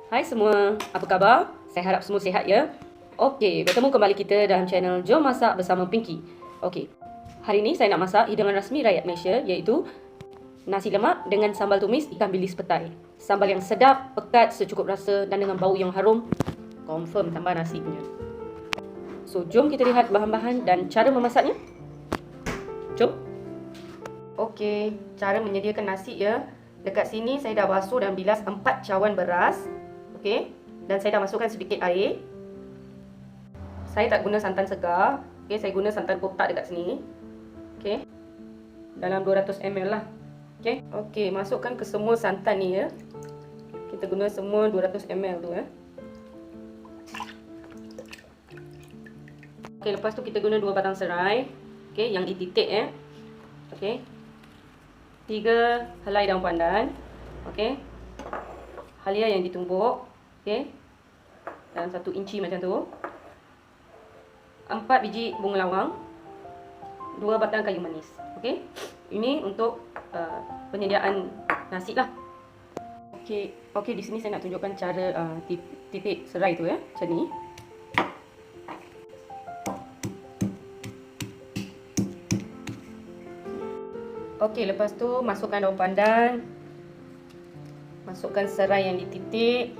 Hai semua, apa khabar? Saya harap semua sihat ya. Okey, bertemu kembali kita dalam channel Jom Masak bersama Pinky. Okey, hari ini saya nak masak hidangan rasmi rakyat Malaysia iaitu nasi lemak dengan sambal tumis ikan bilis petai. Sambal yang sedap, pekat, secukup rasa dan dengan bau yang harum. Confirm tambah nasi punya. So, jom kita lihat bahan-bahan dan cara memasaknya. Jom. Okey, cara menyediakan nasi ya. Dekat sini saya dah basuh dan bilas 4 cawan beras. Okey, dan saya dah masukkan sedikit air. Saya tak guna santan segar. Okey, saya guna santan kotak dekat sini. Okey. Dalam 200 ml lah. Okey. Okey, masukkan ke semua santan ni ya. Kita guna semua 200 ml tu ya. Okey, lepas tu kita guna 2 batang serai. Okey, yang dititik ya. Okey. 3 helai daun pandan. Okey. Halia yang ditumbuk. Okey. Dalam 1 inci macam tu. 4 biji bunga lawang. 2 batang kayu manis. Okey. Ini untuk penyediaan nasi lah. Okey, di sini saya nak tunjukkan cara titik serai tu ya. Macam ni. Okey, lepas tu masukkan daun pandan. Masukkan serai yang dititik.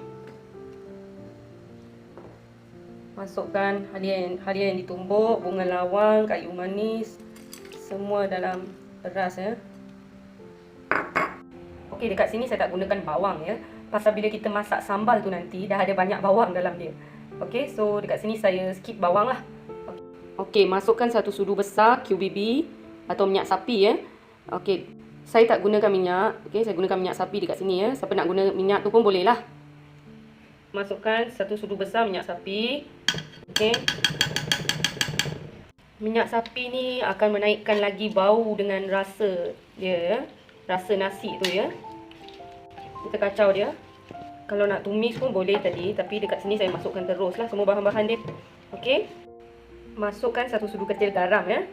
Masukkan halia yang ditumbuk, bunga lawang, kayu manis, semua dalam beras ya. Okey, dekat sini saya tak gunakan bawang ya. Pasal bila kita masak sambal tu nanti dah ada banyak bawang dalam dia. Okey, so dekat sini saya skip bawang lah. Okey, masukkan 1 sudu besar QBB atau minyak sapi ya. Okey, saya tak gunakan minyak. Okey, saya gunakan minyak sapi dekat sini ya. Siapa nak guna minyak tu pun boleh lah. Masukkan 1 sudu besar minyak sapi. Okey. Minyak sapi ni akan menaikkan lagi bau dengan rasa dia ya. Rasa nasi tu ya. Kita kacau dia. Kalau nak tumis pun boleh tadi, tapi dekat sini saya masukkan terus lah semua bahan-bahan dia. Okey. Masukkan 1 sudu kecil garam ya.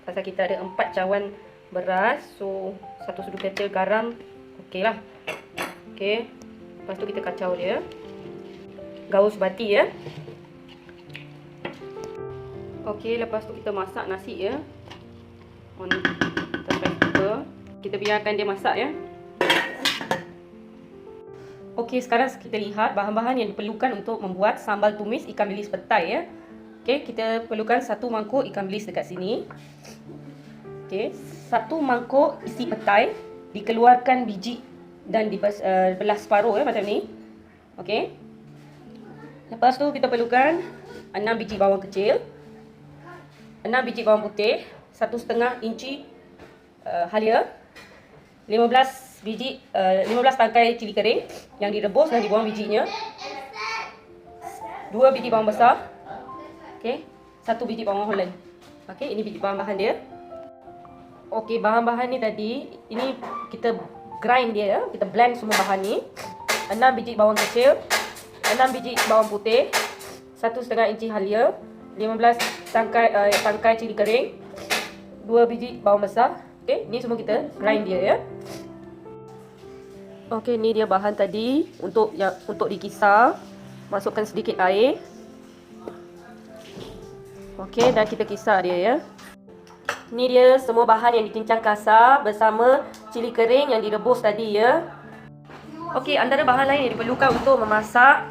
Pasal kita ada 4 cawan beras, so 1 sudu kecil garam okey lah. Okey. Lepas tu kita kacau dia. Gaus bati ya. Okey, lepas tu kita masak nasi ya. Kita biarkan dia masak ya. Okey, sekarang kita lihat bahan-bahan yang diperlukan untuk membuat sambal tumis ikan bilis petai ya. Okey, kita perlukan 1 mangkuk ikan bilis dekat sini. Okey, 1 mangkuk isi petai, dikeluarkan biji dan dibelah separuh ya macam ni. Okey. Lepas tu kita perlukan 6 biji bawang kecil, 6 biji bawang putih, 1,5 inci halia, 15 tangkai cili kering yang direbus dan dibuang bijinya, 2 biji bawang besar, okey, 1 biji bawang holland. Okey, ini biji bahan-bahan dia. Okey, bahan-bahan ni tadi, ini kita grind dia ya, kita blend semua bahan ni. 6 biji bawang kecil, 6 biji bawang putih, 1,5 inci halia, 15 tangkai cili kering, 2 biji bawang besar. Okey, ni semua kita grind dia ya. Okey, ni dia bahan tadi untuk dikisar. Masukkan sedikit air. Okey, dan kita kisar dia ya. Ni dia semua bahan yang dicincang kasar bersama cili kering yang direbus tadi ya. Okey, antara bahan lain yang diperlukan untuk memasak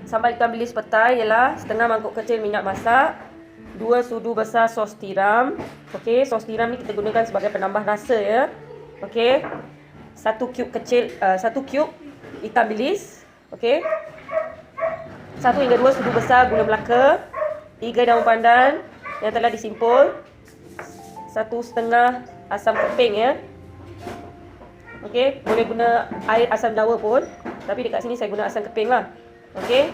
sambal ikan bilis petai ialah setengah mangkuk kecil minyak masak, 2 sudu besar sos tiram. Okey, sos tiram ni kita gunakan sebagai penambah rasa ya. Okey. 1 cube kecil, 1 cube ikan bilis. Okey. 1 hingga 2 sudu besar gula melaka, 3 daun pandan yang telah disimpul, 1,5 asam keping ya. Okey, boleh guna air asam dawa pun, tapi dekat sini saya guna asam keping lah. Okey.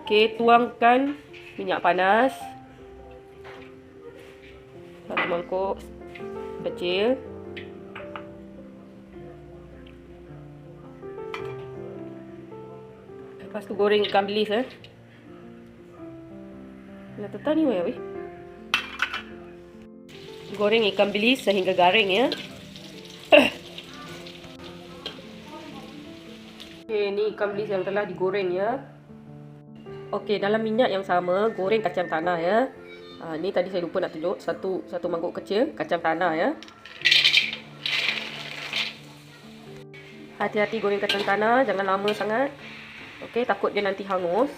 Okey, tuangkan minyak panas. 1 mangkuk kecil. Lepas tu goreng ikan bilis ya. Nak tetan ni weh. Goreng ikan bilis sehingga garing ya. Okey, ni ikan bilis yang telah digoreng ya. Okey, dalam minyak yang sama goreng kacang tanah ya. Ni tadi saya lupa nak tunjuk satu mangkuk kecil kacang tanah ya. Hati-hati goreng kacang tanah, jangan lama sangat. Okey, takut dia nanti hangus.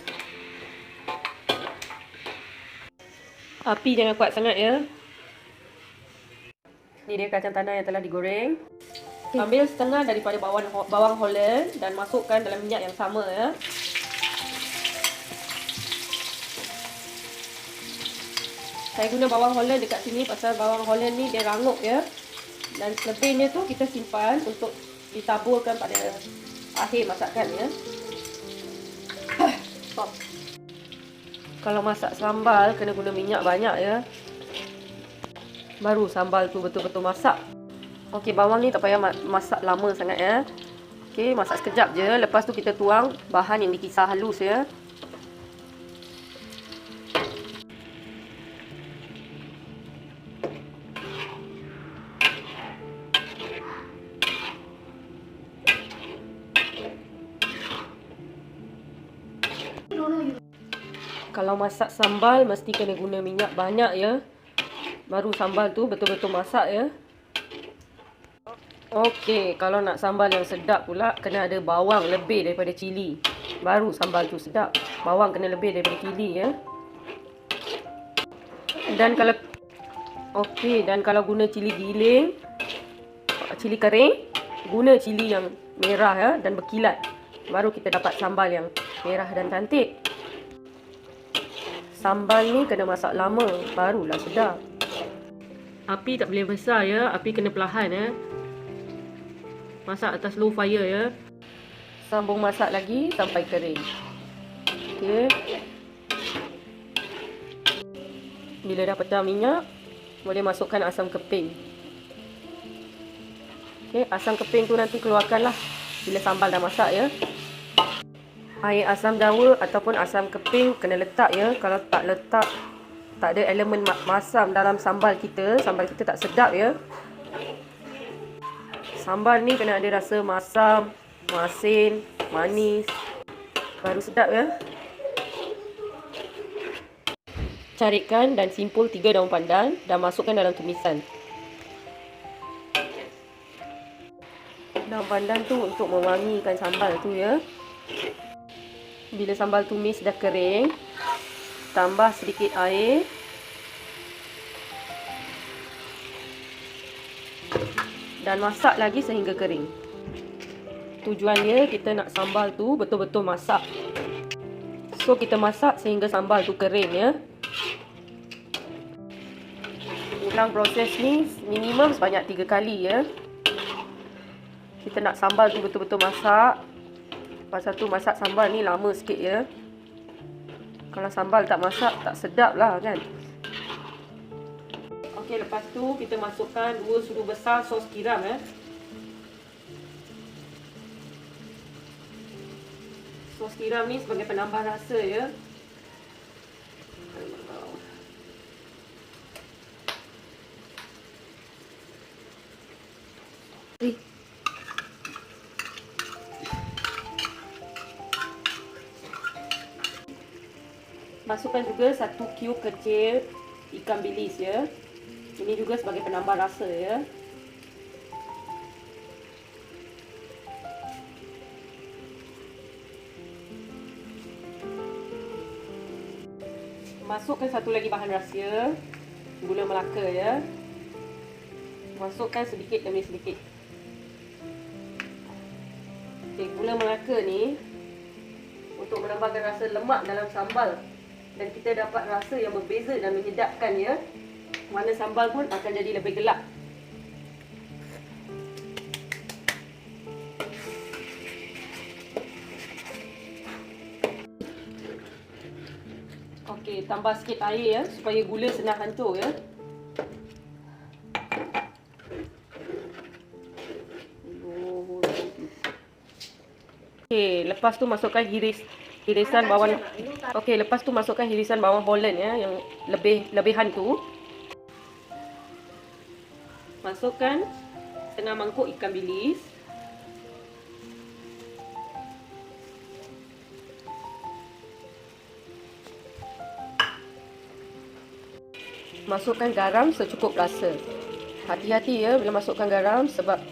Api jangan kuat sangat ya. Ni dia kacang tanah yang telah digoreng. Ambil setengah daripada bawang Holland dan masukkan dalam minyak yang sama ya. Saya guna bawang Holland dekat sini pasal bawang Holland ni dia rangup ya. Dan selebihnya tu kita simpan untuk ditaburkan pada akhir masakan ya. Kalau masak sambal kena guna minyak banyak ya. Baru sambal tu betul-betul masak. Okey, bawang ni tak payah masak lama sangat ya. Okey, masak sekejap je. Lepas tu kita tuang bahan yang dikisar halus ya. Kalau masak sambal mesti kena guna minyak banyak ya. Baru sambal tu betul-betul masak ya. Okey, kalau nak sambal yang sedap pula kena ada bawang lebih daripada cili. Baru sambal tu sedap. Bawang kena lebih daripada cili ya. Dan kalau guna cili giling, cili kering, guna cili yang merah ya dan berkilat. Baru kita dapat sambal yang merah dan cantik. Sambal ni kena masak lama, barulah sedap. Api tak boleh besar ya, api kena perlahan ya. Masak atas low fire ya. Sambung masak lagi sampai kering. Okey. Bila dah pecah minyak, boleh masukkan asam keping. Okey, asam keping tu nanti keluarkanlah bila sambal dah masak ya. Air asam jawa ataupun asam keping kena letak ya. Kalau tak letak, tak ada elemen masam dalam sambal kita tak sedap ya. Sambal ni kena ada rasa masam, masin, manis, baru sedap ya. Carikan dan simpul 3 daun pandan dan masukkan dalam tumisan. Daun pandan tu untuk mewangikan sambal tu ya. Bila sambal tumis dah kering, tambah sedikit air. Dan masak lagi sehingga kering. Tujuannya kita nak sambal tu betul-betul masak. So kita masak sehingga sambal tu kering ya. Ulang proses ni minimum sebanyak 3 kali ya. Kita nak sambal tu betul-betul masak. Pasal tu masak sambal ni lama sikit ya. Kalau sambal tak masak tak sedap lah kan. Okey, lepas tu kita masukkan 2 sudu besar sos tiram ya. Sos tiram ni sebagai penambah rasa ya. Masukkan juga 1 cube kecil ikan bilis ya. Ini juga sebagai penambah rasa ya. Masukkan satu lagi bahan rahsia, gula melaka ya. Masukkan sedikit demi sedikit. Okey, gula melaka ni untuk menambahkan rasa lemak dalam sambal. Dan kita dapat rasa yang berbeza dan menyedapkan ya. Mana sambal pun akan jadi lebih gelap. Okey, tambah sikit air ya supaya gula senang hancur ya. Okey, lepas tu masukkan irisan bawang. Okey, lepas tu masukkan irisan bawang Holland ya yang lebihan tu. Masukkan setengah mangkuk ikan bilis. masukkan garam secukup rasa. Hati-hati ya bila masukkan garam sebab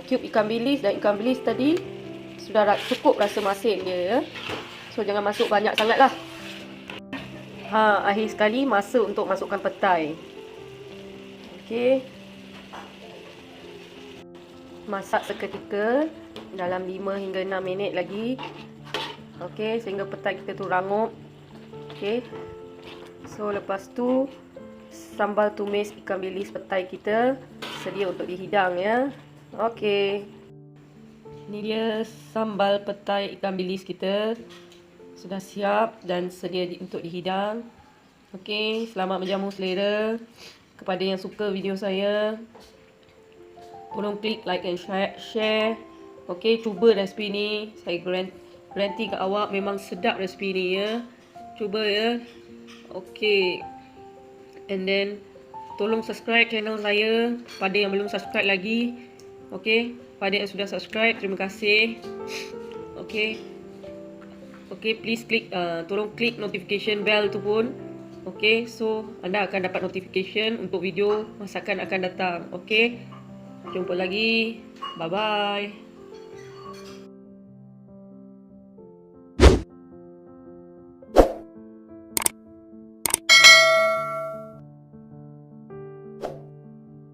cube ikan bilis dan ikan bilis tadi sudah cukup rasa masin dia ya. So jangan masuk banyak sangatlah. Akhir sekali masa untuk masukkan petai. Okey. Masak seketika dalam 5 hingga 6 minit lagi. Okey, sehingga petai kita tu rangup. Okey. So lepas tu sambal tumis ikan bilis petai kita sedia untuk dihidang ya. Okey. Ini dia sambal petai ikan bilis kita. Sudah siap dan sedia untuk dihidang. Okey, selamat menjamu selera. Kepada yang suka video saya, tolong klik like and share. Okey, cuba resipi ni. Saya garanti ke awak memang sedap resipi ni ya. Cuba ya. Okey. And then tolong subscribe channel saya pada yang belum subscribe lagi. Okey, pada yang sudah subscribe terima kasih. Okey. Okey, please tolong klik notification bell tu pun. Okey, so anda akan dapat notification untuk video masakan akan datang. Okey. Jumpa lagi. Bye bye.